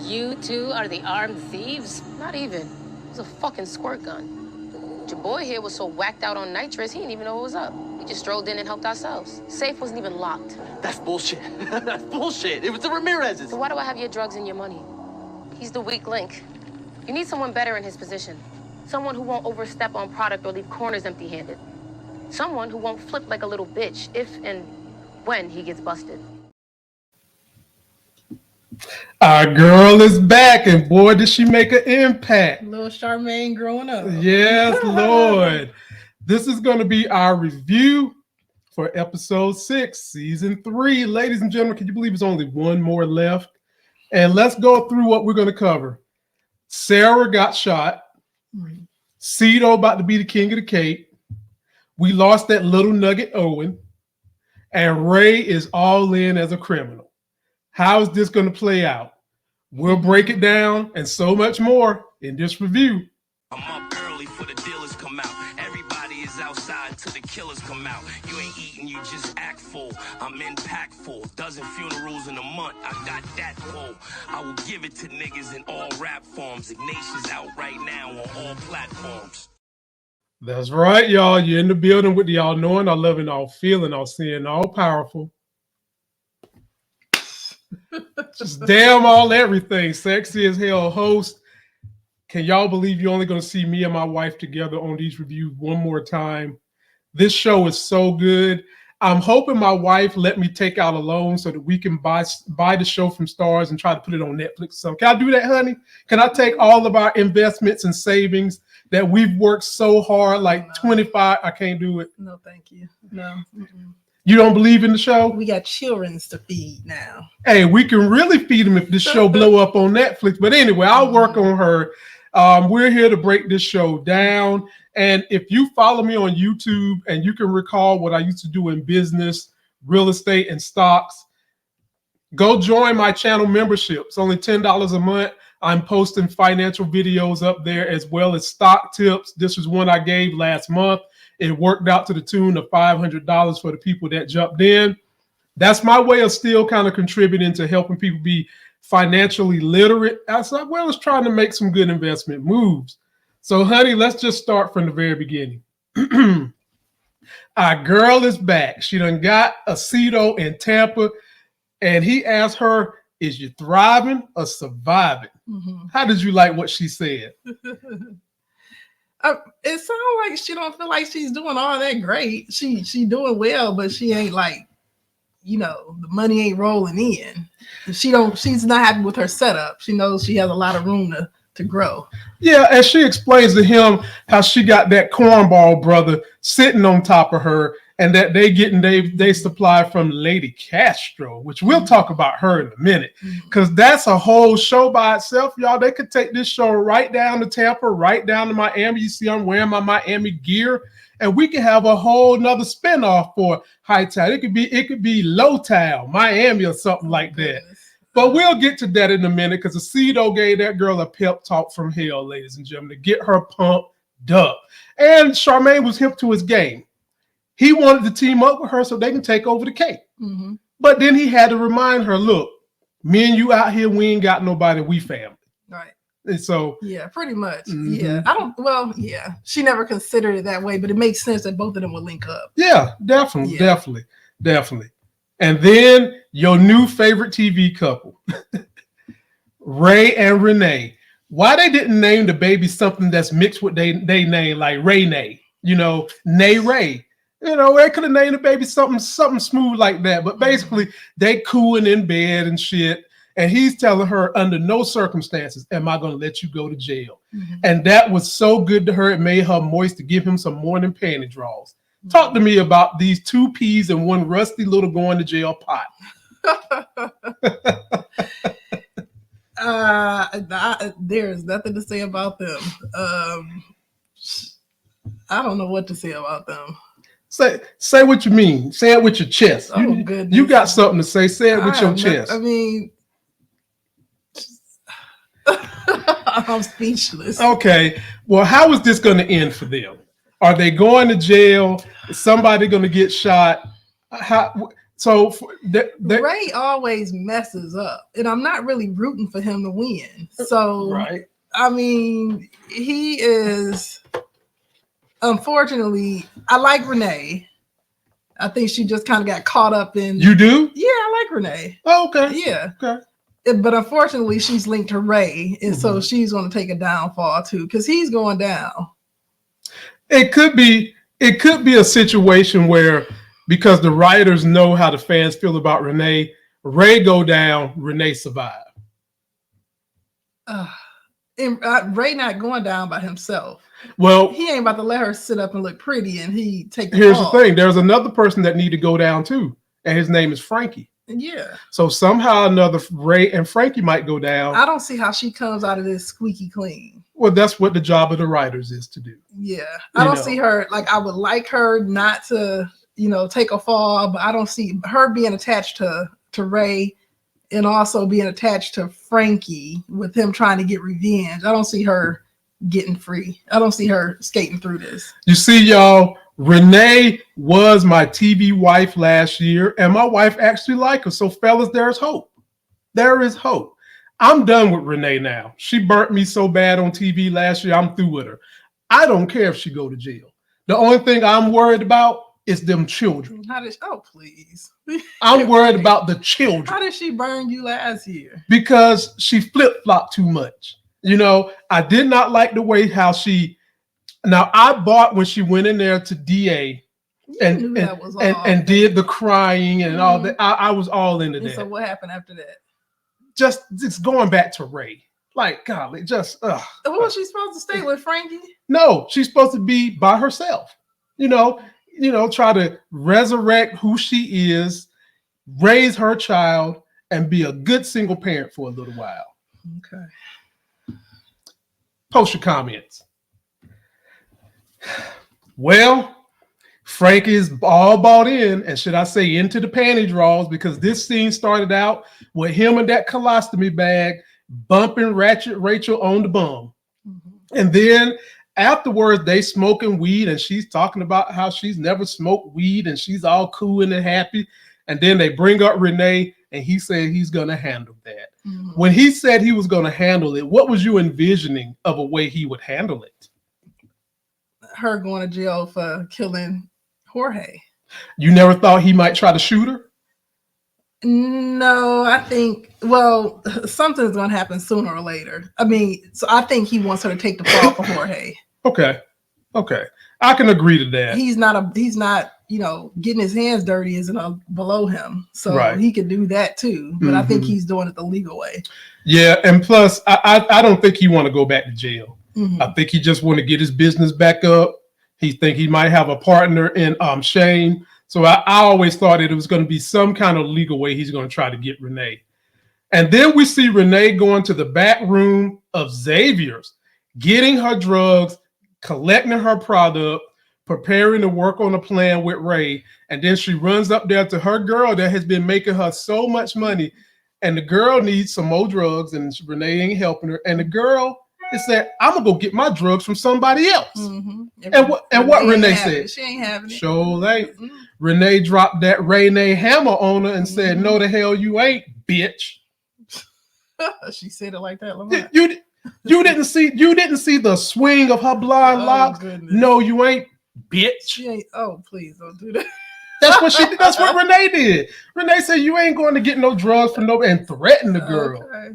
You two are the armed thieves? Not even. It was a fucking squirt gun. Your boy here was so whacked out on nitrous, he didn't even know what was up. We just strolled in and helped ourselves. Safe wasn't even locked. That's bullshit. That's bullshit. It was the Ramirez's. So why do I have your drugs and your money? He's the weak link. You need someone better in his position. Someone who won't overstep on product or leave corners empty-handed. Someone who won't flip like a little bitch if and when he gets busted. Our girl is back, and boy, did she make an impact. Little Charmaine growing up. Yes, Lord. This is going to be our review for episode 6, season 3. Ladies and gentlemen, can you believe there's only one more left? And let's go through what we're going to cover. Sara got shot. Osito about to be the king of the Cape. We lost that little nugget, Owen. And Ray is all in as a criminal. How is this going to play out? We'll break it down and so much more in this review. I'm up early for the dealers come out. Everybody is outside till the killers come out. You ain't eating, you just act full. I'm impactful. Dozen funerals in a month. I got that pull. I will give it to niggas in all rap forms. Ignatius out right now on all platforms. That's right, y'all. You're in the building with the all knowing, all loving, all feeling, all seeing, all powerful. Just damn all everything. Sexy as hell host. Can y'all believe you're only going to see me and my wife together on these reviews one more time? This show is so good. I'm hoping my wife let me take out a loan so that we can buy the show from Stars and try to put it on Netflix. So can I do that, honey? Can I take all of our investments and savings that we've worked so hard, like 25? I can't do it. No, thank you. No. Mm-mm. You don't believe in the show? We got children to feed now. Hey, we can really feed them if this show blow up on Netflix. But anyway, I'll work on her. We're here to break this show down. And if you follow me on YouTube and you can recall what I used to do in business, real estate, and stocks, go join my channel membership. It's only $10 a month. I'm posting financial videos up there as well as stock tips. This was one I gave last month. It worked out to the tune of $500 for the people that jumped in. That's my way of still kind of contributing to helping people be financially literate, as well as trying to make some good investment moves. So, honey, let's just start from the very beginning. Our girl is back. She done got Osito in Tampa, and he asked her, is you thriving or surviving? Mm-hmm. How did you like what she said? It sounds like she don't feel like she's doing all that great. She doing well, but she ain't like, the money ain't rolling in. She's not happy with her setup. She knows she has a lot of room to grow. Yeah, and she explains to him how she got that cornball brother sitting on top of her, and that they supply from Lady Castro, which we'll talk about her in a minute, because that's a whole show by itself, y'all. They could take this show right down to Tampa, right down to Miami. You see, I'm wearing my Miami gear, and we could have a whole nother spinoff for Hightown. It could be Lowtown, Miami, or something like that. But we'll get to that in a minute, because Osito gave that girl a pep talk from hell, ladies and gentlemen, to get her pumped up. And Charmaine was hip to his game. He wanted to team up with her so they can take over the Cape. Mm-hmm. But then he had to remind her, look, me and you out here, we ain't got nobody, we family. Right. And so. Yeah, pretty much. Mm-hmm. Yeah. She never considered it that way, but it makes sense that both of them would link up. Yeah, definitely. And then your new favorite TV couple, Ray and Renee. Why they didn't name the baby something that's mixed with they name, like Ray-Nay, Nay Ray. They could have named the baby something smooth like that. But basically, they cooing in bed and shit. And he's telling her, under no circumstances am I going to let you go to jail. Mm-hmm. And that was so good to her. It made her moist to give him some morning panty draws. Mm-hmm. Talk to me about these 2 peas and 1 rusty little going to jail pot. There's nothing to say about them. I don't know what to say about them. Say what you mean. Say it with your chest. Goodness. You got something to say. Say it with your chest. I'm speechless. Okay. Well, how is this going to end for them? Are they going to jail? Is somebody going to get shot? So Ray always messes up, and I'm not really rooting for him to win. So, right. I mean, he is. Unfortunately, I like Renee. I think she just kind of got caught up in. You do? Yeah, I like Renee. Oh, okay. Yeah. Okay. But unfortunately, she's linked to Ray, and so she's going to take a downfall too, because he's going down. It could be a situation where, because the writers know how the fans feel about Renee, Ray go down, Renee survive. And Ray not going down by himself. Well, he ain't about to let her sit up and look pretty, and he take. Here's the thing: there's another person that need to go down too, and his name is Frankie. Yeah. So somehow or another, Ray and Frankie might go down. I don't see how she comes out of this squeaky clean. Well, that's what the job of the writers is to do. Yeah, I don't see her. Like, I would like her not to, take a fall, but I don't see her being attached to Ray, and also being attached to Frankie with him trying to get revenge. I don't see her getting free. I don't see her skating through this. You see, y'all, Renee was my TV wife last year, and my wife actually liked her. So, fellas, there's hope. There is hope. I'm done with Renee now. She burnt me so bad on TV last year. I'm through with her. I don't care if she go to jail. The only thing I'm worried about is them children. Please. I'm worried about the children. How did she burn you last year? Because she flip-flopped too much. I did not like the way how she. Now, I bought when she went in there to DA and did the crying and all that. I was all into that. So what happened after that? Just going back to Ray. Like, golly, just. Who was she supposed to stay with, Frankie? No, she's supposed to be by herself. Try to resurrect who she is, raise her child, and be a good single parent for a little while. Okay. Post your comments. Well, Frank is all bought in, and should I say into the panty drawers, because this scene started out with him and that colostomy bag bumping Ratchet Rachel on the bum. And then afterwards, they smoking weed, and she's talking about how she's never smoked weed, and she's all cool and happy. And then they bring up Renee, and he said he's going to handle that. When he said he was going to handle it, what was you envisioning of a way he would handle it? Her going to jail for killing Jorge. You never thought he might try to shoot her? No, I think, something's going to happen sooner or later. So I think he wants her to take the fall for Jorge. Okay. I can agree to that. He's not, getting his hands dirty isn't below him. So he could do that too. But I think he's doing it the legal way. Yeah. And plus, I don't think he want to go back to jail. I think he just want to get his business back up. He think he might have a partner in Shane. So I always thought that it was going to be some kind of legal way he's going to try to get Renee. And then we see Renee going to the back room of Xavier's, getting her drugs, collecting her product, preparing to work on a plan with Ray. And then she runs up there to her girl that has been making her so much money. And the girl needs some more drugs, and Renee ain't helping her. And the girl said, I'm going to go get my drugs from somebody else. And what Renee said? She ain't having it. Sure ain't. Renee dropped that Renee hammer on her and said, no, the hell you ain't, bitch. She said it like that, Lamont. You didn't see the swing of her blonde locks. Goodness. No, you ain't, bitch. She ain't. Oh, please don't do that. That's what she did. That's what Renee did. Renee said, you ain't going to get no drugs from nobody, and threatened the girl. Okay.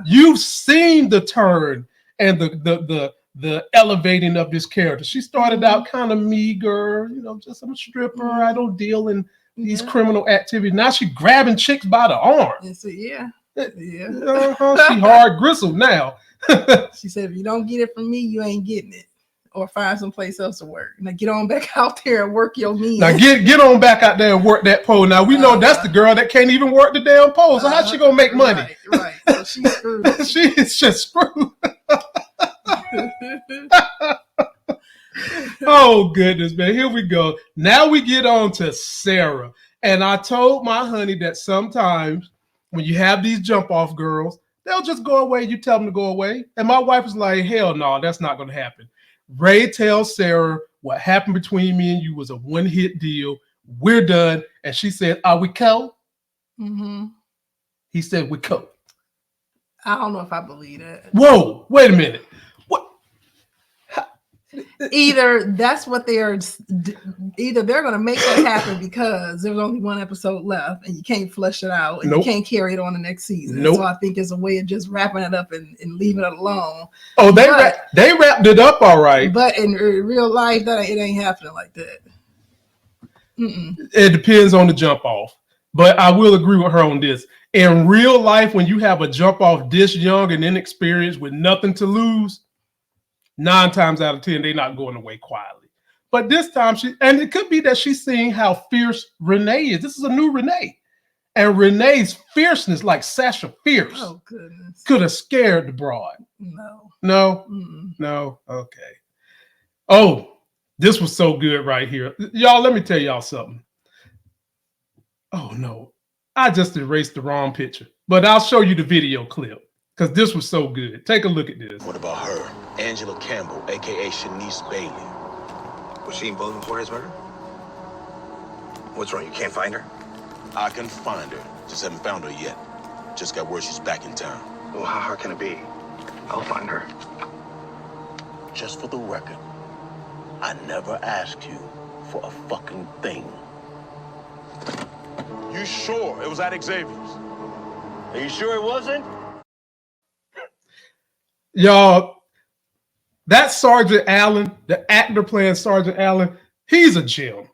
You've seen the turn and the elevating of this character. She started out kind of meager, just I'm a stripper. I don't deal in these criminal activities. Now she grabbing chicks by the arm. Yeah. She hard gristle now. She said, if you don't get it from me, you ain't getting it. Or find someplace else to work. Now get on back out there and work your means. Now get on back out there and work that pole. Now we know that's the girl that can't even work the damn pole. So how's she gonna make money? Right. So she's screwed. She is just screwed. Oh goodness, man. Here we go. Now we get on to Sara. And I told my honey that sometimes when you have these jump off girls, they'll just go away. You tell them to go away. And my wife was like, hell no, that's not gonna happen. Ray tells Sara, what happened between me and you was a one-hit deal. we're done. And she said, are we co? Mm-hmm. He said, we co. I don't know if I believe that. Whoa, wait a minute. What? Either that's what either they're going to make that happen because there's only one episode left and you can't flesh it out and you can't carry it on the next season. So I think it's a way of just wrapping it up and leaving it alone. Oh, they wrapped it up all right. But in real life, it ain't happening like that. Mm-mm. It depends on the jump off. But I will agree with her on this. In real life, when you have a jump off this young and inexperienced with nothing to lose, 9 times out of 10, they're not going away quietly. But this time, and it could be that she's seeing how fierce Renee is. This is a new Renee. And Renee's fierceness, like Sasha Fierce, oh, goodness, could have scared the broad. No. No? Mm-mm. No? Okay. Oh, this was so good right here. Y'all, let me tell y'all something. Oh, no. I just erased the wrong picture. But I'll show you the video clip because this was so good. Take a look at this. What about her? Angela Campbell, a.k.a. Shanice Bailey. Was she involved in his murder? What's wrong? You can't find her? I can find her. Just haven't found her yet. Just got word she's back in town. Well, how hard can it be? I'll find her. Just for the record, I never asked you for a fucking thing. You sure it was at Xavier's? Are you sure it wasn't? Y'all, that Sergeant Allan, the actor playing Sergeant Allan, he's a gem.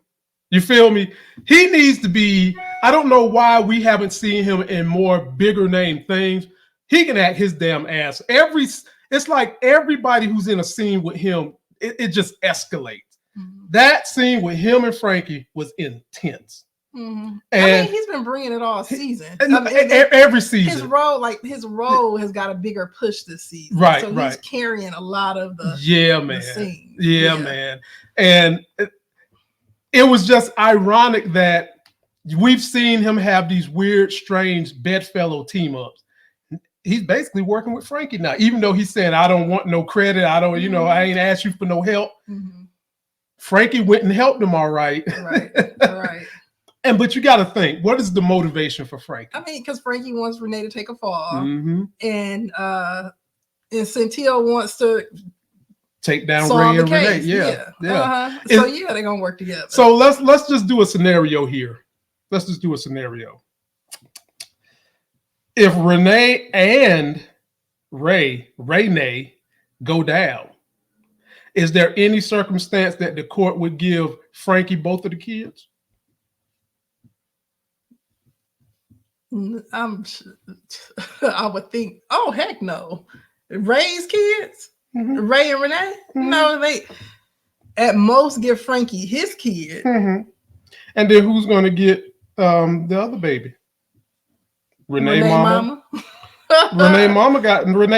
You feel me? He needs to be, I don't know why we haven't seen him in more bigger name things. He can act his damn ass. It's like everybody who's in a scene with him, it just escalates. Mm-hmm. That scene with him and Frankie was intense. Mm-hmm. And he's been bringing it all season. Every season. His role has got a bigger push this season. Right, so he's carrying a lot of the man. Scene. Yeah, man. And it was just ironic that we've seen him have these weird, strange bedfellow team ups. He's basically working with Frankie now, even though he's saying, I don't want no credit. I don't, I ain't asked you for no help. Mm-hmm. Frankie went and helped him all right. Right. But you got to think, what is the motivation for Frankie? I mean, because Frankie wants Renee to take a fall, mm-hmm. and Centil wants to take down Ray and Renee. Yeah. Uh-huh. So they're gonna work together. So let's just do a scenario here. Let's just do a scenario. If Renee and Renee go down, is there any circumstance that the court would give Frankie both of the kids? I would think, oh heck no. Ray's kids, mm-hmm. Ray and Renee. Mm-hmm. No, they at most give Frankie his kid. Mm-hmm. And then who's going to get the other baby? Renee mama. Renee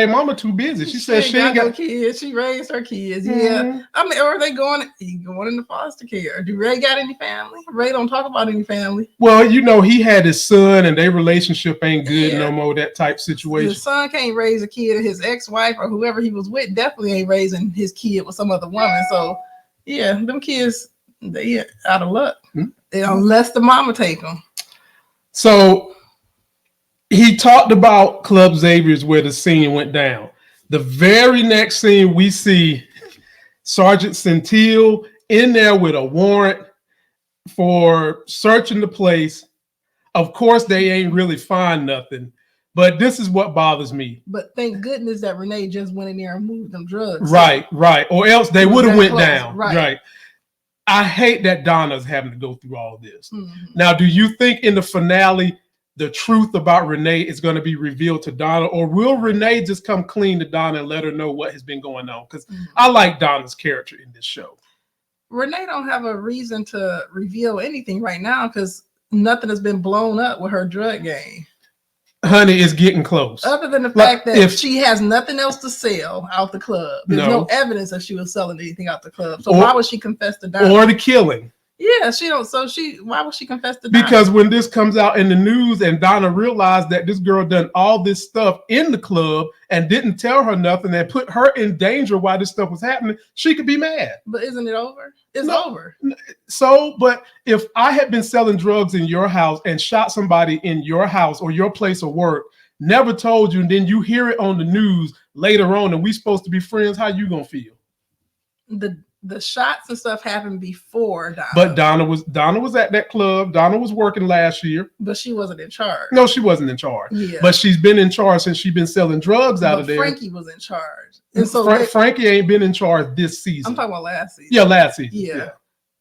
mama too busy. She said she ain't got no kids. She raised her kids. Mm-hmm. Yeah. I mean, or are they going into foster care? Do Ray got any family? Ray don't talk about any family. Well, he had his son and their relationship ain't good no more, that type situation. The son can't raise a kid. His ex-wife or whoever he was with definitely ain't raising his kid with some other woman. So yeah, them kids, they out of luck. Mm-hmm. Unless the mama take them. So he talked about Club Xavier's where the scene went down. The very next scene, we see Sergeant Centil in there with a warrant for searching the place. Of course, they ain't really find nothing, but this is what bothers me. But thank goodness that Renee just went in there and moved them drugs. Right. Or else they would have went down. Right. I hate that Donna's having to go through all this. Mm-hmm. Now, do you think in the finale, the truth about Renee is going to be revealed to Donna, or will Renee just come clean to Donna and let her know what has been going on? Because I like Donna's character in this show. Renee don't have a reason to reveal anything right now because nothing has been blown up with her drug game. Honey, it's getting close. Other than the fact that she has nothing else to sell out the club. There's no evidence that she was selling anything out the club. So why would she confess to Donna? Or the killing. Yeah, she don't. So why would she confess to Donna? Because when this comes out in the news and Donna realized that this girl done all this stuff in the club and didn't tell her nothing and put her in danger while this stuff was happening, she could be mad. But isn't it over? It's over. So, but if I had been selling drugs in your house and shot somebody in your house or your place of work, never told you, and then you hear it on the news later on and we supposed to be friends, how you gonna feel? The shots and stuff happened before Donna. But Donna was at that club. Donna was working last year. But she wasn't in charge. No, she wasn't in charge. Yeah. But she's been in charge since she's been selling drugs out of there. Frankie was in charge. And so Frankie ain't been in charge this season. I'm talking about last season. Yeah, last season. Yeah.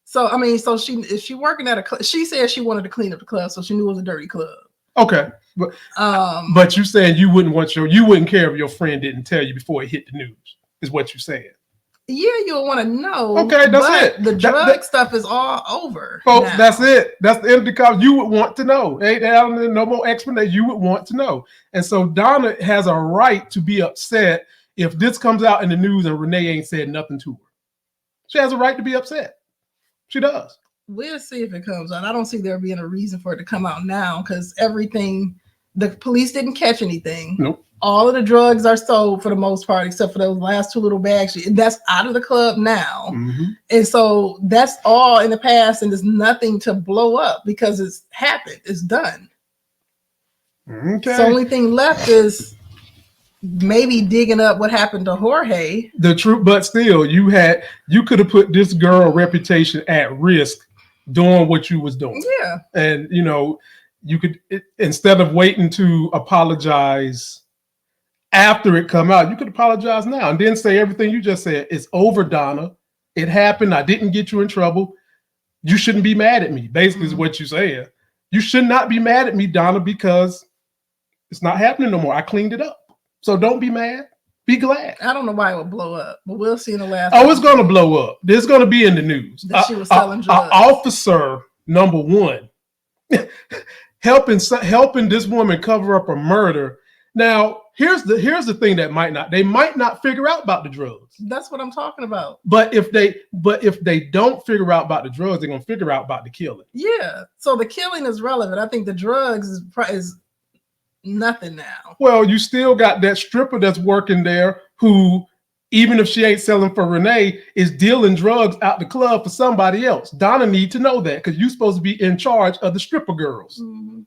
So I mean, so if she working at a club, she said she wanted to clean up the club, so she knew it was a dirty club. Okay. But you saying you wouldn't care if your friend didn't tell you before it hit the news, is what you're saying. Yeah, you'll want to know. Okay, that's it. The drug stuff is all over. Folks, now. That's it. That's the end of the call. You would want to know. No more explanation. You would want to know. And so Donna has a right to be upset if this comes out in the news and Renee ain't said nothing to her. She has a right to be upset. She does. We'll see if it comes out. I don't see there being a reason for it to come out now because the police didn't catch anything. Nope. All of the drugs are sold for the most part, except for those last two little bags. That's out of the club now. Mm-hmm. And so that's all in the past, and there's nothing to blow up because it's happened. It's done. Okay. So the only thing left is maybe digging up what happened to Jorge. The truth, but still, you could have put this girl's reputation at risk doing what you was doing. Yeah. And, you could, instead of waiting to apologize after it come out, you could apologize now and then say everything you just said. It's over, Donna. It happened. I didn't get you in trouble. You shouldn't be mad at me, basically is what you said. You should not be mad at me, Donna, because it's not happening no more. I cleaned it up. So don't be mad. Be glad. I don't know why it would blow up, but we'll see in the last. Oh, it's going to blow up. There's going to be in the news. That she was selling drugs. Officer number one helping this woman cover up a murder. Now, here's the thing they might not figure out about the drugs. That's what I'm talking about. But if they don't figure out about the drugs, they're gonna figure out about the killing. Yeah. So the killing is relevant. I think the drugs is nothing now. Well, you still got that stripper that's working there who, even if she ain't selling for Renee, is dealing drugs out the club for somebody else. Donna need to know that because you're supposed to be in charge of the stripper girls. Mm-hmm.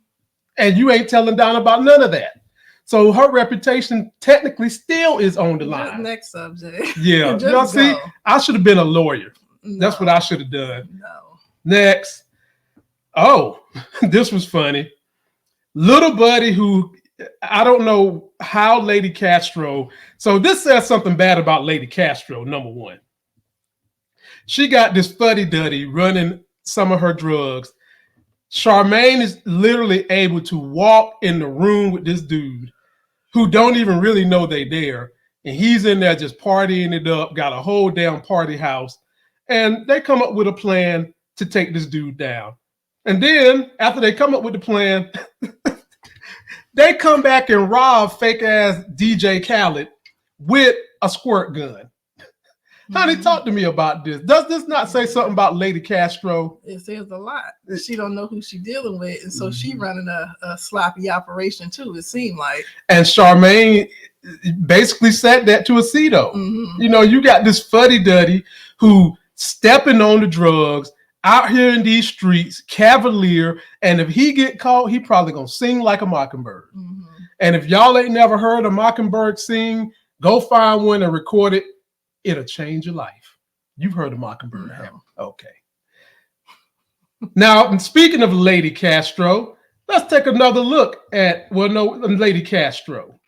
And you ain't telling Donna about none of that. So her reputation technically still is on the line. Just next subject. Yeah. See, I should have been a lawyer. No. That's what I should have done. No. Next. Oh, this was funny. Little buddy who, I don't know how Lady Castro. So this says something bad about Lady Castro, number one. She got this fuddy-duddy running some of her drugs. Charmaine is literally able to walk in the room with this dude who don't even really know they there. And he's in there just partying it up, got a whole damn party house. And they come up with a plan to take this dude down. And then after they come up with the plan, they come back and rob fake ass DJ Khaled with a squirt gun. Honey, talk to me about this. Does this not say something about Lady Castro? It says a lot. She don't know who she dealing with, and so she running a sloppy operation too. It seemed like. And Charmaine basically said that to Osito. Mm-hmm. You got this fuddy-duddy who stepping on the drugs out here in these streets, cavalier, and if he get caught, he probably gonna sing like a mockingbird. Mm-hmm. And if y'all ain't never heard a mockingbird sing, go find one and record it. It'll change your life. You've heard of Mockingbird, haven't you? Okay. Now, speaking of Lady Castro, let's take another look at, Lady Castro.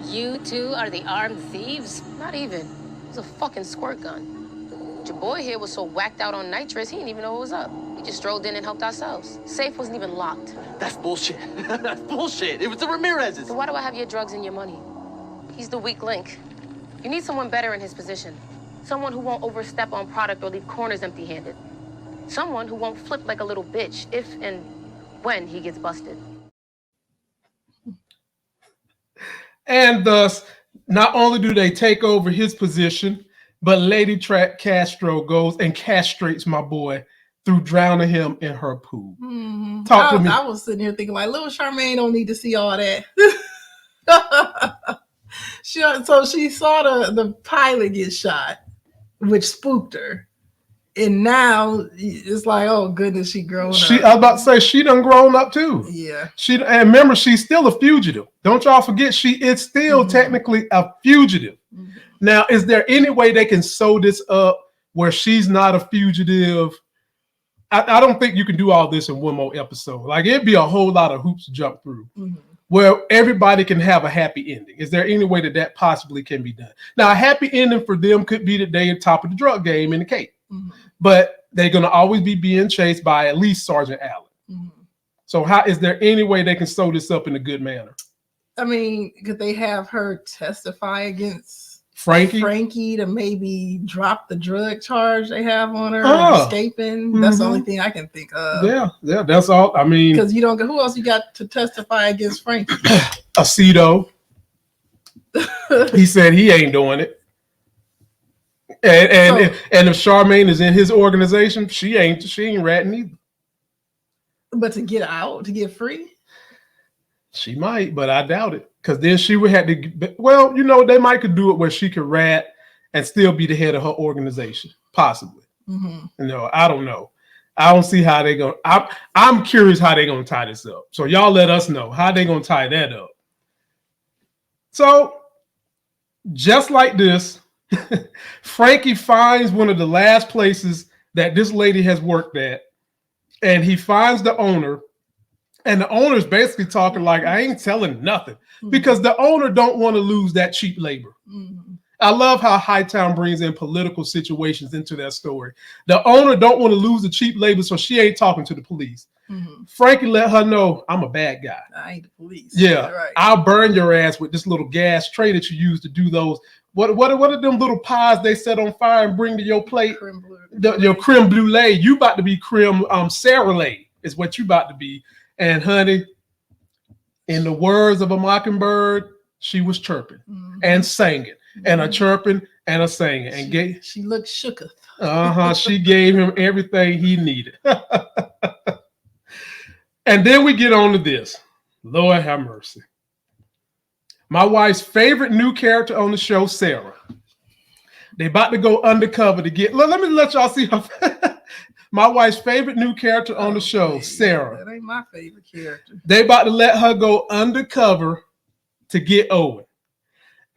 You two are the armed thieves? Not even. It was a fucking squirt gun. Your boy here was so whacked out on nitrous, he didn't even know what was up. We just strolled in and helped ourselves. Safe wasn't even locked. That's bullshit. That's bullshit. It was the Ramirez's. So why do I have your drugs and your money? He's the weak link. You need someone better in his position. Someone who won't overstep on product or leave corners empty-handed. Someone who won't flip like a little bitch if and when he gets busted. And thus, not only do they take over his position, but Lady Castro goes and castrates my boy through drowning him in her pool. Mm-hmm. Talk to me. I was sitting here thinking like, little Charmaine don't need to see all that. So she saw the pilot get shot, which spooked her. And now it's like, oh goodness, she grown up. I was about to say she done grown up too. Yeah. And remember, she's still a fugitive. Don't y'all forget, she is still technically a fugitive. Mm-hmm. Now, is there any way they can sew this up where she's not a fugitive? I don't think you can do all this in one more episode. Like, it'd be a whole lot of hoops to jump through. Mm-hmm. Where everybody can have a happy ending. Is there any way that possibly can be done? Now, a happy ending for them could be that they are top of the drug game in the Cape. Mm-hmm. But they're going to always be being chased by at least Sergeant Allan. Mm-hmm. So is there any way they can sew this up in a good manner? I mean, could they have her testify against Frankie to maybe drop the drug charge they have on her escaping? Mm-hmm. That's the only thing I can think of. Yeah, that's all. I mean, because who else you got to testify against Frankie? Osito. He said he ain't doing it. And if Charmaine is in his organization, she ain't ratting either. But to get out, to get free, she might, but I doubt it. Because then she would have to. Well, they might could do it where she could rat and still be the head of her organization, possibly. Mm-hmm. I don't know. I don't see how they go. I'm curious how they're gonna tie this up. So y'all let us know how they gonna tie that up. So, just like this. Frankie finds one of the last places that this lady has worked at, and he finds the owner, and the owner's basically talking like, I ain't telling nothing, because the owner don't want to lose that cheap labor. Mm-hmm. I love how Hightown brings in political situations into that story. The owner don't want to lose the cheap labor, so she ain't talking to the police. Mm-hmm. Frankie let her know, I'm a bad guy. I ain't the police. Yeah, right. I'll burn your ass with this little gas tray that you use to do those. What are them little pies they set on fire and bring to your plate? Your creme brulee. You about to be creme Sara is what you about to be. And honey, in the words of a mockingbird, she was chirping and singing, and a chirping and a singing. And she looked shooketh. She gave him everything he needed. And then we get on to this. Lord have mercy. My wife's favorite new character on the show, Sara. They about to go undercover to get. Let me let y'all see her. My wife's favorite new character on the show, Sara. That ain't my favorite character. They about to let her go undercover to get Owen.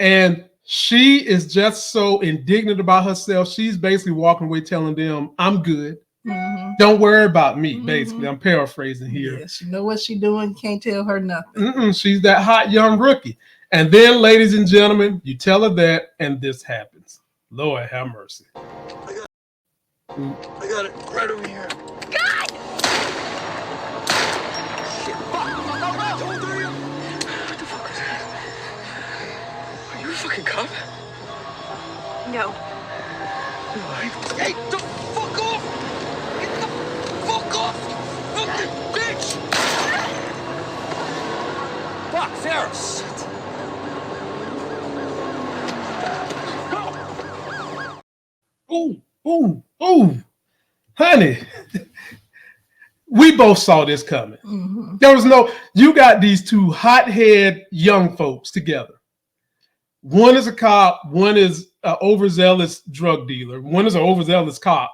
And she is just so indignant about herself. She's basically walking away telling them, I'm good. Mm-hmm. Don't worry about me, basically. I'm paraphrasing here. Yeah, she know what she's doing. Can't tell her nothing. She's that hot young rookie. And then, ladies and gentlemen, you tell her that, and this happens. Lord have mercy. I got it right over here. God! Shit, fuck! Don't do you? What the fuck is that? Are you a fucking cop? No. Hey, the fuck off! Get the fuck off! Fucking bitch! Fuck, Sara! Ooh, honey. We both saw this coming. Mm-hmm. There was you got these two hothead young folks together. One is a cop, one is an overzealous drug dealer, one is an overzealous cop.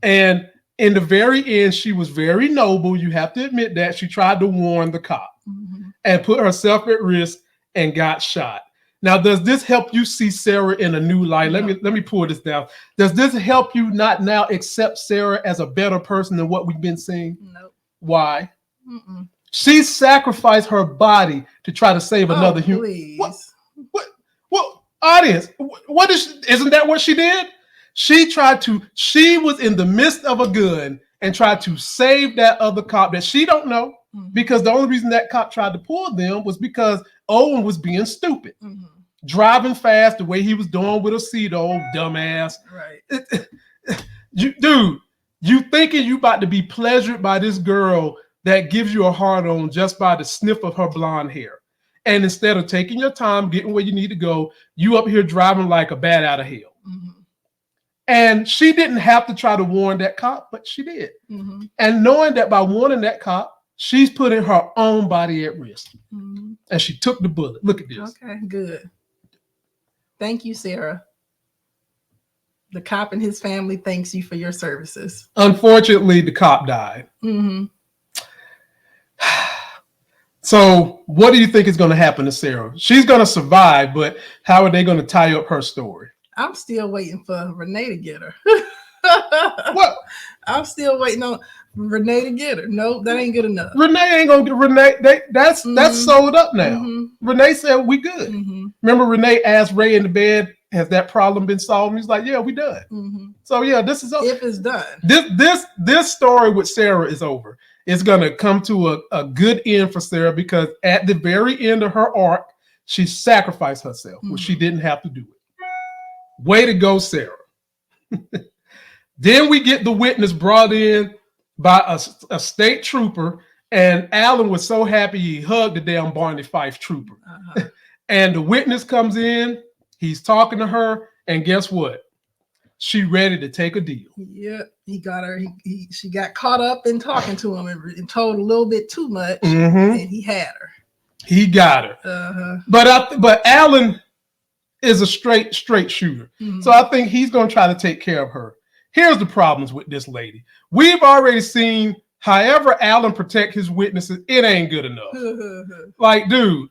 And in the very end, she was very noble. You have to admit that. She tried to warn the cop and put herself at risk and got shot. Now, does this help you see Sara in a new light? Let me pull this down. Does this help you not now accept Sara as a better person than what we've been seeing? No. Why? She sacrificed her body to try to save another human. Please. What audience? Isn't that what she did? She was in the midst of a gun and tried to save that other cop that she don't know, because the only reason that cop tried to pull them was because Owen was being stupid, driving fast the way he was doing with Osito, dumbass. Right. You thinking you about to be pleasured by this girl that gives you a hard on just by the sniff of her blonde hair. And instead of taking your time, getting where you need to go, you up here driving like a bat out of hell. And she didn't have to try to warn that cop, but she did. Mm-hmm. And knowing that by warning that cop, she's putting her own body at risk. Mm-hmm. And she took the bullet. Look at this. Okay, good. Thank you, Sara. The cop and his family thanks you for your services. Unfortunately, the cop died. Mm-hmm. So what do you think is going to happen to Sara? She's going to survive, but how are they going to tie up her story? I'm still waiting for Renee to get her. What? I'm still waiting on Renee to get her. Nope, that ain't good enough. Renee ain't gonna get Renee. That's sold up now. Mm-hmm. Renee said we good. Mm-hmm. Remember, Renee asked Ray in the bed, "Has that problem been solved?" He's like, "Yeah, we done." Mm-hmm. So yeah, this is over. If it's done. This story with Sara is over. It's gonna come to a good end for Sara because at the very end of her arc, she sacrificed herself, which she didn't have to do it. Way to go, Sara. Then we get the witness brought in by a state trooper, and Allan was so happy he hugged the damn Barney Fife trooper. Uh-huh. And the witness comes in, he's talking to her, and guess what? She ready to take a deal. Yeah, he got her. She got caught up in talking to him and told a little bit too much, Mhm. and he had her. He got her. Uh-huh. But Allan is a straight shooter. Mm-hmm. So I think he's going to try to take care of her. Here's the problems with this lady. We've already seen however Allan protect his witnesses, it ain't good enough. Like, dude,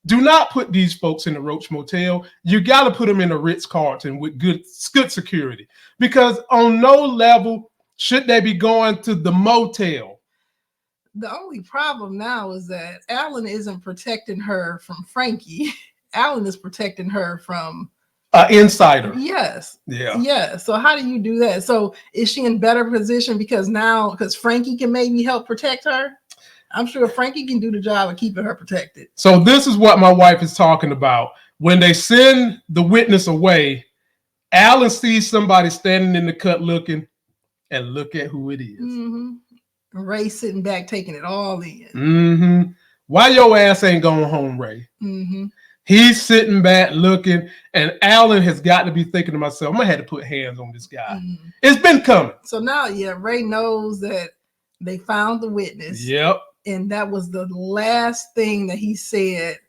do not put these folks in the Roach Motel. You got to put them in a Ritz-Carlton with good security. Because on no level should they be going to the motel. The only problem now is that Allan isn't protecting her from Frankie. Allan is protecting her from Insider. Yes. Yeah. Yeah. So how do you do that? So is she in better position because Frankie can maybe help protect her? I'm sure Frankie can do the job of keeping her protected. So this is what my wife is talking about. When they send the witness away, Allan sees somebody standing in the cut looking, and look at who it is. Mm-hmm. Ray sitting back taking it all in. Mm-hmm. Why your ass ain't going home, Ray? Mm-hmm. He's sitting back looking, and Allan has got to be thinking to myself, I'm gonna have to put hands on this guy. Mm-hmm. It's been coming. So now, Ray knows that they found the witness. Yep. And that was the last thing that he said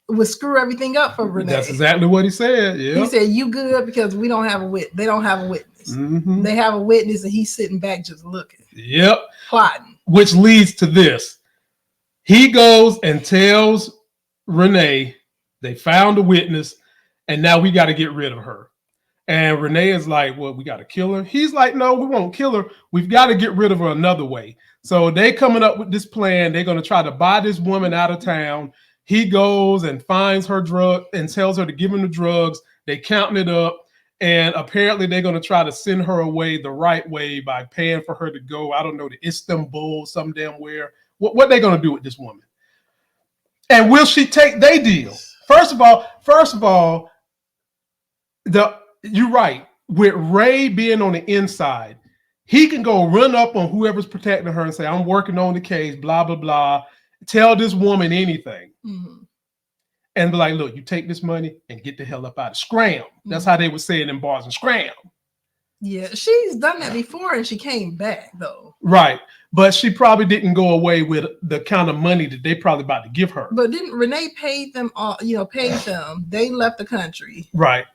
would screw everything up for Renee. That's exactly what he said. Yeah. He said, "You good because we don't have a witness. They don't have a witness. Mm-hmm. They have a witness, and he's sitting back just looking." Yep. Plotting. Which leads to this. He goes and tells Renee they found a witness, and now we got to get rid of her. And Renee is like, well, we got to kill her. He's like, no, we won't kill her. We've got to get rid of her another way. So they coming up with this plan. They're going to try to buy this woman out of town. He goes and finds her drug and tells her to give him the drugs. They counting it up. And apparently they're going to try to send her away the right way by paying for her to go, I don't know, to Istanbul, some damn where. What they going to do with this woman? And will she take their deal? First of all, you're right. With Ray being on the inside, he can go run up on whoever's protecting her and say, I'm working on the case, blah, blah, blah. Tell this woman anything. Mm-hmm. And be like, look, you take this money and get the hell up out of scram. That's how they would say it in bars and scram. Yeah, she's done that before and she came back though. Right. But she probably didn't go away with the kind of money that they probably about to give her. But didn't Renee pay them all, paid them. They left the country. Right.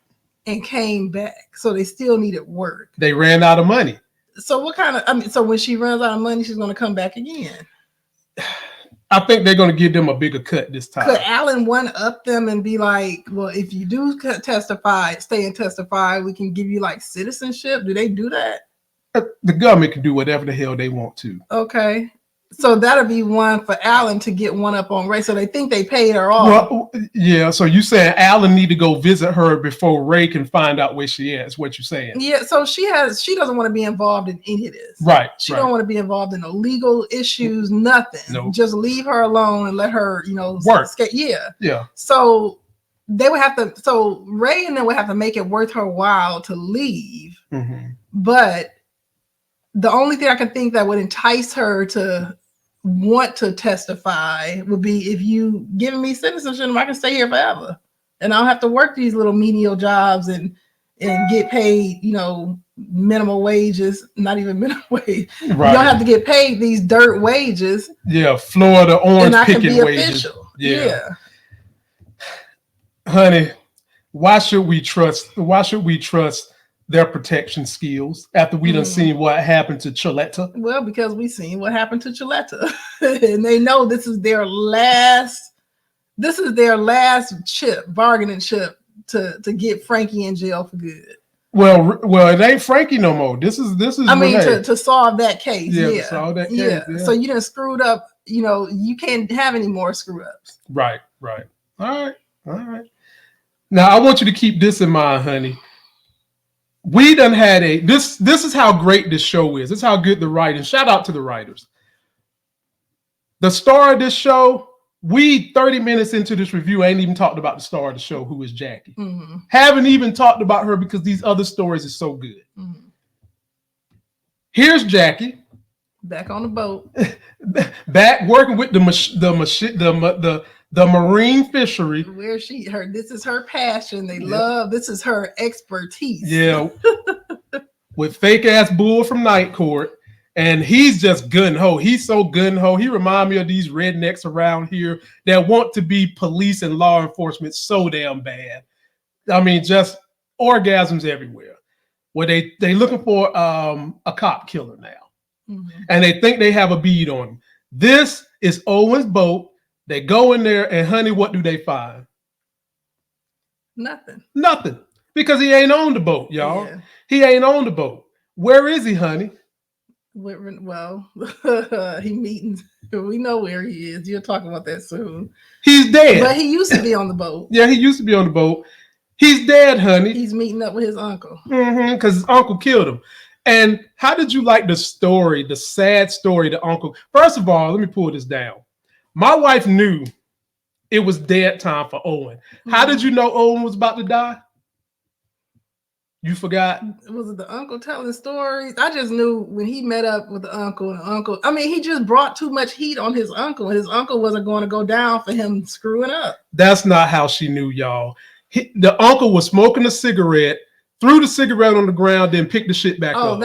And came back. So they still needed work. They ran out of money. So so when she runs out of money, she's going to come back again. I think they're going to give them a bigger cut this time. Could Allan one up them and be like, well, if you do stay and testify, we can give you like citizenship? Do they do that? The government can do whatever the hell they want to. Okay. So that'll be one for Allan to get one up on Ray. So they think they paid her off. Well, yeah. So you saying Allan need to go visit her before Ray can find out where she is? What you saying? Yeah. So she doesn't want to be involved in any of this. Right. She don't want to be involved in the legal issues. Nothing. Nope. Just leave her alone and let her, work. Yeah. Yeah. So they would have to. So Ray and them would have to make it worth her while to leave. Mm-hmm. But the only thing I can think that would entice her to want to testify would be if you give me citizenship, I can stay here forever and I don't have to work these little menial jobs and and get paid, minimal wages, not even minimum wage. Right. You don't have to get paid these dirt wages. Yeah, Florida orange picking wages. Official. Yeah. Honey, why should we trust their protection skills after we done seen what happened to Choletta? Well, because we seen what happened to Choletta. And they know this is their last bargaining chip to get Frankie in jail for good. Well, it ain't Frankie no more. This is. I mean, to solve that case. Yeah, to solve that case. Yeah. So you done screwed up. You can't have any more screw ups. Right. All right. Now I want you to keep this in mind, honey. We done had this is how great this show is. This is how good the writing. Shout out to the writers. The star of this show. We 30 minutes into this review ain't even talked about the star of the show, who is Jackie. Mm-hmm. Haven't even talked about her because these other stories are so good. Mm-hmm. Here's Jackie back on the boat, back working with the marine fishery. Where this is her passion. They love. This is her expertise. Yeah, with fake ass bull from Night Court. And he's just gun-ho. He's so gun-ho. He reminds me of these rednecks around here that want to be police and law enforcement so damn bad. I mean, just orgasms everywhere. Where they looking for a cop killer now. Mm-hmm. And they think they have a bead on him. This is Owen's boat. They go in there and, honey, what do they find? Nothing. Because he ain't on the boat, y'all. Yeah. He ain't on the boat. Where is he, honey? Well, he meetings. We know where he is. You'll talk about that soon. He's dead. But he used to be on the boat. Yeah, he used to be on the boat. He's dead, honey. He's meeting up with his uncle. Because his uncle killed him. And how did you like the story, the sad story, the uncle? First of all, let me pull this down. My wife knew it was dead time for Owen. Mm-hmm. How did you know Owen was about to die? You forgot? Was it the uncle telling stories? I just knew when he met up with the uncle, he just brought too much heat on his uncle. His uncle wasn't going to go down for him screwing up. That's not how she knew, y'all. The uncle was smoking a cigarette, threw the cigarette on the ground, then picked the shit back up.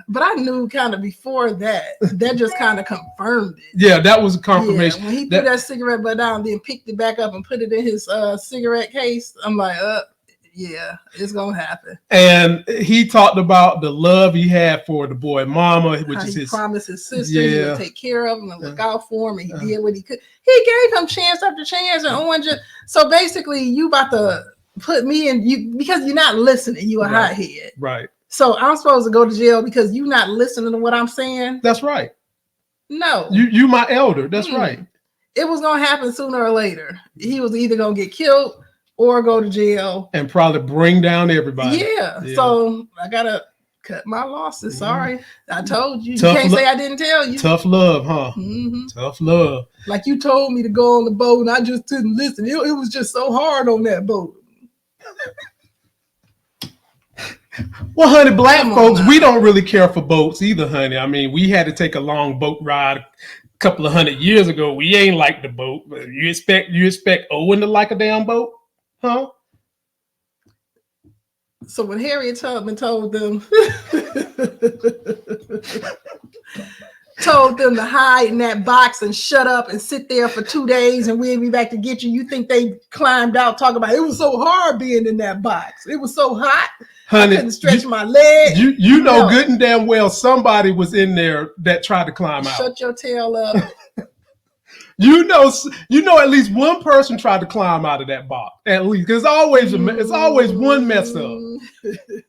But I knew kind of before that. That just kind of confirmed it. Yeah, that was a confirmation. Yeah, when he threw that cigarette butt down, then picked it back up and put it in his cigarette case, I'm like, yeah, it's gonna happen. And he talked about the love he had for the boy mama, which is his promised his sister he would take care of him and look out for him, and he did what he could. He gave him chance after chance, and Owen just so basically you about to put me in you because you're not listening. You a hothead, right? So I'm supposed to go to jail because you're not listening to what I'm saying. That's right. No, you my elder. That's right. It was gonna happen sooner or later. He was either gonna get killed or go to jail and probably bring down everybody. Yeah. So I gotta cut my losses. Sorry, I told you. You can't say I didn't tell you. Tough love, huh? Mm-hmm. Tough love. Like you told me to go on the boat, and I just didn't listen. It was just so hard on that boat. Well, honey, black folks, we don't really care for boats either, honey. I mean, we had to take a long boat ride a couple of 100 years ago. We ain't like the boat. You expect Owen to like a damn boat? Huh? So when Harriet Tubman told them to hide in that box and shut up and sit there for 2 days and we'll be back to get you, you think they climbed out talking about it was so hard being in that box. It was so hot. Honey, I couldn't stretch my leg. You know good and damn well somebody was in there that tried to climb out. Shut your tail up. You know, at least one person tried to climb out of that box. At least, because it's always one mess up.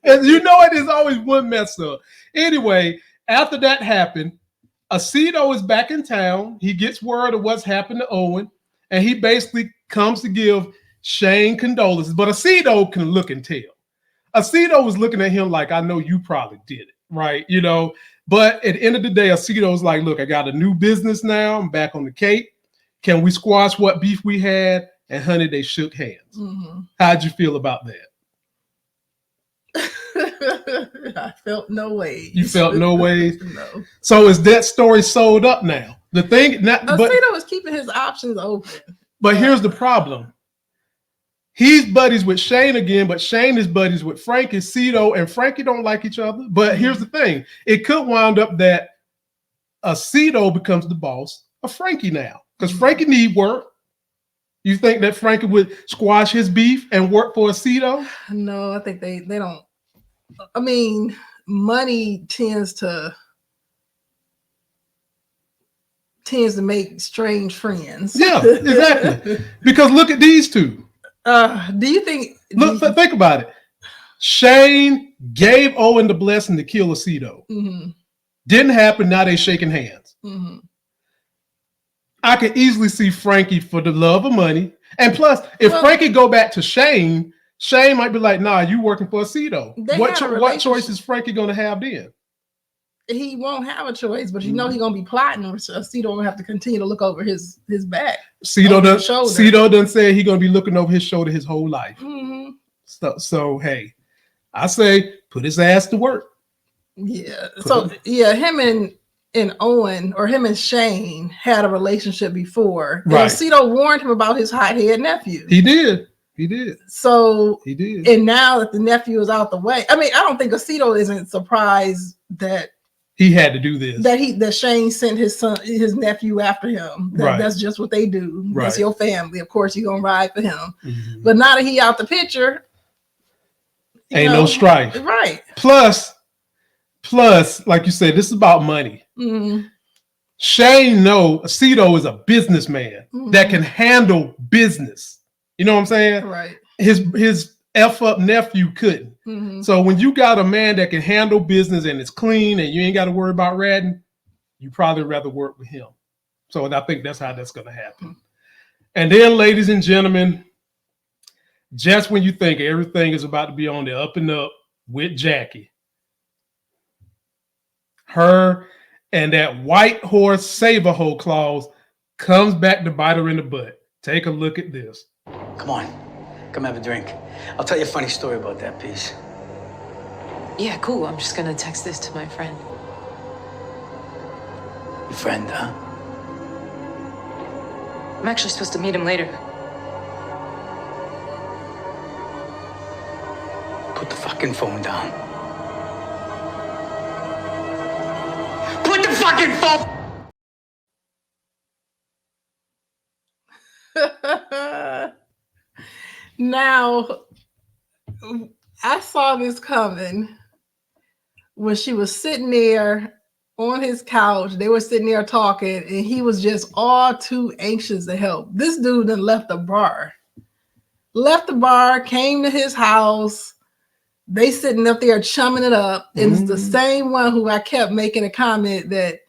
And you know it is always one mess up. Anyway, after that happened, Osito is back in town. He gets word of what's happened to Owen, and he basically comes to give Shane condolences. But Osito can look and tell. Osito was looking at him like, I know you probably did it, right? You know. But at the end of the day, Osito's like, look, I got a new business now. I'm back on the Cape. Can we squash what beef we had? And honey, they shook hands. Mm-hmm. How'd you feel about that? I felt no ways. You felt no ways? No. So is that story sold up now? The thing, Osito is keeping his options open. But here's the problem. He's buddies with Shane again, but Shane is buddies with Frankie, Osito, and Frankie don't like each other. But here's the thing. It could wind up that Osito becomes the boss of Frankie now. Because Frankie need work. You think that Frankie would squash his beef and work for Osito? No, I think they don't. I mean, money tends to make strange friends. Yeah, exactly. Because look at these two. Do you think? Think about it. Shane gave Owen the blessing to kill Osito. Didn't happen. Now they shaking hands. I can easily see Frankie for the love of money. And plus, if Frankie go back to Shane, Shane might be like, nah, you working for Osito. What choice is Frankie going to have then? He won't have a choice, but you know he's going to be plotting. Osito will have to continue to look over his back. Osito done said he's going to be looking over his shoulder his whole life. So, hey, I say put his ass to work. Yeah. Him and Owen, or him and Shane, had a relationship before. Right. Osito warned him about his hothead nephew. He did. So he did. And now that the nephew is out the way, I mean, I don't think Osito isn't surprised that he had to do this. That Shane sent his nephew after him. That's just what they do. Right. That's your family. Of course, you're gonna ride for him. But now that he out the picture, ain't no strife. Right. Plus, like you said, this is about money. Shane Osito is a businessman that can handle business. You know what I'm saying? Right. His F-up nephew couldn't. So when you got a man that can handle business and it's clean and you ain't got to worry about ratting, you probably rather work with him. So I think that's how that's going to happen. And then, ladies and gentlemen, just when you think everything is about to be on the up and up with Jackie, her and that white horse save-a-hole clause comes back to bite her in the butt. Take a look at this. Come on, come have a drink. I'll tell you a funny story about that piece. Yeah, cool. I'm just gonna text this to my friend. Your friend, huh? I'm actually supposed to meet him later. Put the fucking phone down. Put the fucking phone. Now, I saw this coming when she was sitting there on his couch. They were sitting there talking, and he was just all too anxious to help. This dude then left the bar, came to his house. They sitting up there chumming it up. And it's the same one who I kept making a comment that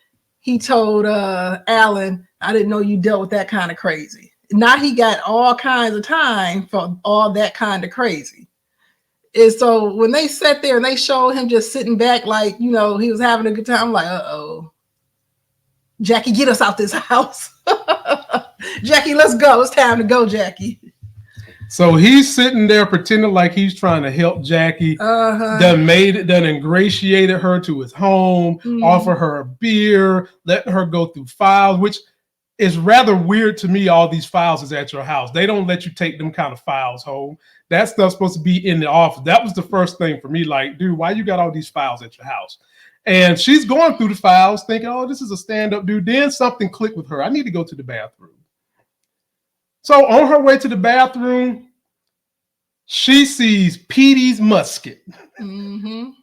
he told Allan, I didn't know you dealt with that kind of crazy. Now he got all kinds of time for all that kind of crazy. And so when they sat there and they showed him just sitting back like, he was having a good time, I'm like, uh-oh. Jackie, get us out this house. Jackie, let's go. It's time to go, Jackie. So he's sitting there pretending like he's trying to help Jackie. Done ingratiated her to his home, offer her a beer, letting her go through files, which is rather weird to me. All these files is at your house. They don't let you take them kind of files home. That stuff's supposed to be in the office. That was the first thing for me. Like, dude, why you got all these files at your house? And she's going through the files thinking, oh, this is a stand-up dude. Then something clicked with her. I need to go to the bathroom. So on her way to the bathroom, she sees Petey's musket hanging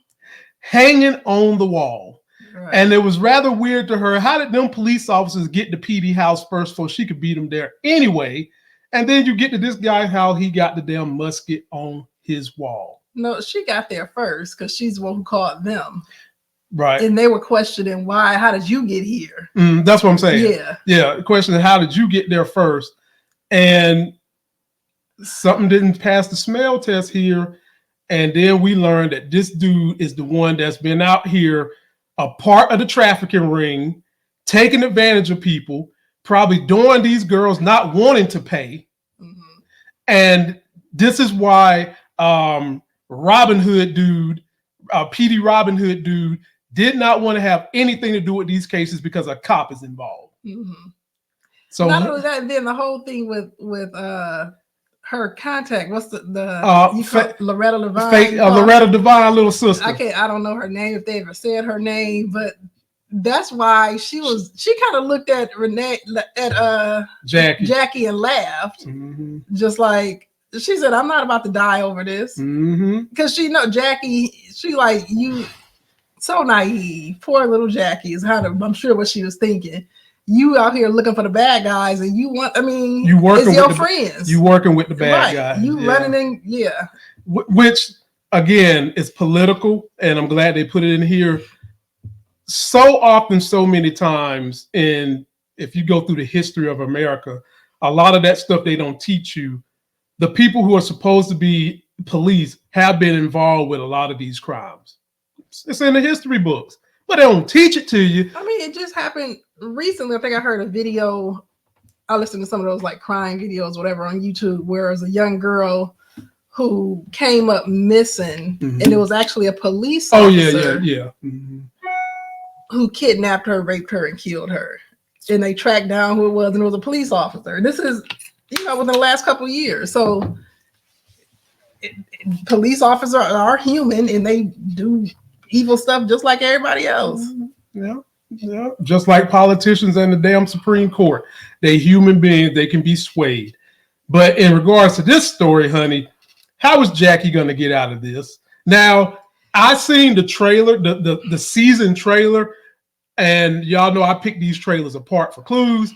on the wall. Right. And it was rather weird to her. How did them police officers get to Petey's house first before she could beat him there anyway? And then you get to this guy, how he got the damn musket on his wall. No, she got there first because she's the one who called them. Right. And they were questioning why, how did you get here? That's what I'm saying. Yeah. Questioning how did you get there first? And something didn't pass the smell test here. And then we learned that this dude is the one that's been out here, a part of the trafficking ring, taking advantage of people, probably doing these girls not wanting to pay. And this is why Robin Hood dude, Petey Robin Hood dude, did not want to have anything to do with these cases because a cop is involved. So not only that, then the whole thing with her contact. What's the Loretta Devine? Loretta Devine, little sister. I don't know her name if they ever said her name, but that's why she kind of looked at Renee at Jackie and laughed, just like she said, "I'm not about to die over this," because she know Jackie. She like you, so naive. Poor little Jackie is kind of. I'm sure what she was thinking. You out here looking for the bad guys, and you working with your friends. You working with the bad guys. You running in, Which again is political, and I'm glad they put it in here. So often, so many times, if you go through the history of America, a lot of that stuff they don't teach you. The people who are supposed to be police have been involved with a lot of these crimes. It's in the history books, but they don't teach it to you. I mean, it just happened recently. I think I heard a video. I listened to some of those like crime videos, whatever, on YouTube, where it was a young girl who came up missing, and it was actually a police officer. Who kidnapped her, raped her, and killed her. And they tracked down who it was, and it was a police officer. This is, within the last couple of years. So police officers are human, and they do evil stuff just like everybody else. Yeah. Just like politicians and the damn Supreme Court. They human beings, they can be swayed. But in regards to this story, honey, how is Jackie going to get out of this? Now, I seen the trailer, the season trailer, and y'all know I pick these trailers apart for clues.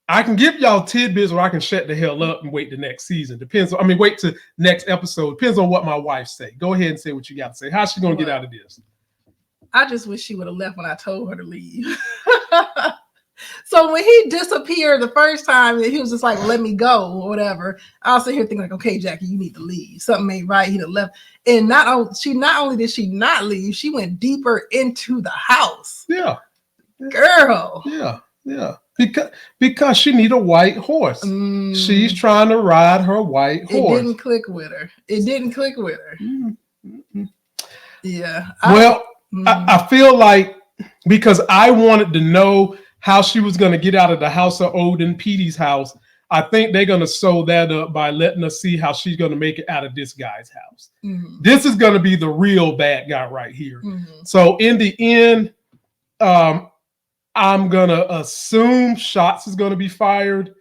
I can give y'all tidbits, or I can shut the hell up and wait the next season. Wait to next episode. Depends on what my wife say. Go ahead and say what you got to say. How's she gonna get out of this? I just wish she would have left when I told her to leave. So when he disappeared the first time, he was just like, "Let me go," or whatever. I was sitting here thinking like, "Okay, Jackie, you need to leave. Something ain't right." He'd have left, and not only did she not leave, she went deeper into the house. Yeah, girl. Yeah. Because she need a white horse. She's trying to ride her white horse. It didn't click with her. Yeah. I feel like because I wanted to know how she was going to get out of the house of Odin, Petey's house, I think they're going to sew that up by letting us see how she's going to make it out of this guy's house. This is going to be the real bad guy right here. So in the end, I'm going to assume shots is going to be fired.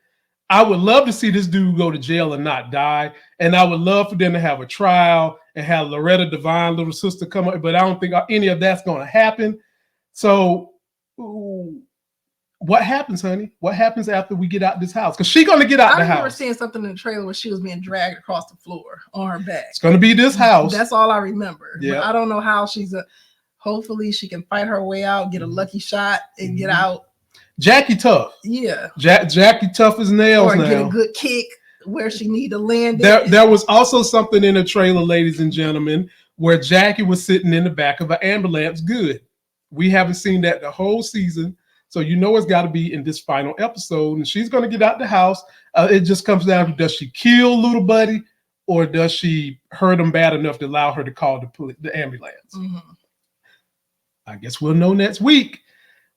I would love to see this dude go to jail and not die. And I would love for them to have a trial and have Loretta Devine, little sister, come up. But I don't think any of that's going to happen. So what happens, honey? What happens after we get out this house? Because she's going to get out the house. I remember seeing something in the trailer where she was being dragged across the floor on her back. It's going to be this house. That's all I remember. Yeah. But I don't know how hopefully she can fight her way out, get a lucky shot, and get out. Jackie tough. Yeah. Jackie tough as nails now. Or get a good kick where she need to land. There was also something in the trailer, ladies and gentlemen, where Jackie was sitting in the back of an ambulance. Good. We haven't seen that the whole season. So it's got to be in this final episode. And she's going to get out the house. It just comes down to, does she kill little buddy, or does she hurt him bad enough to allow her to call the ambulance? I guess we'll know next week.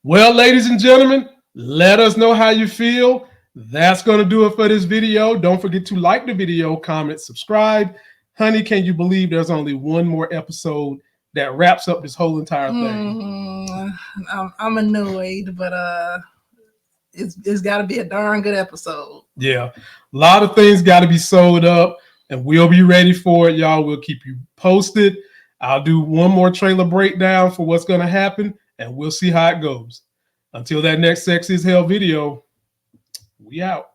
Well, ladies and gentlemen, let us know how you feel. That's going to do it for this video. Don't forget to like the video, comment, subscribe. Honey, can you believe there's only one more episode that wraps up this whole entire thing? I'm annoyed, but it's got to be a darn good episode. Yeah, a lot of things got to be sold up, and we'll be ready for it, y'all. We'll keep you posted. I'll do one more trailer breakdown for what's going to happen, and we'll see how it goes. Until that next Sex is Hell video, we out.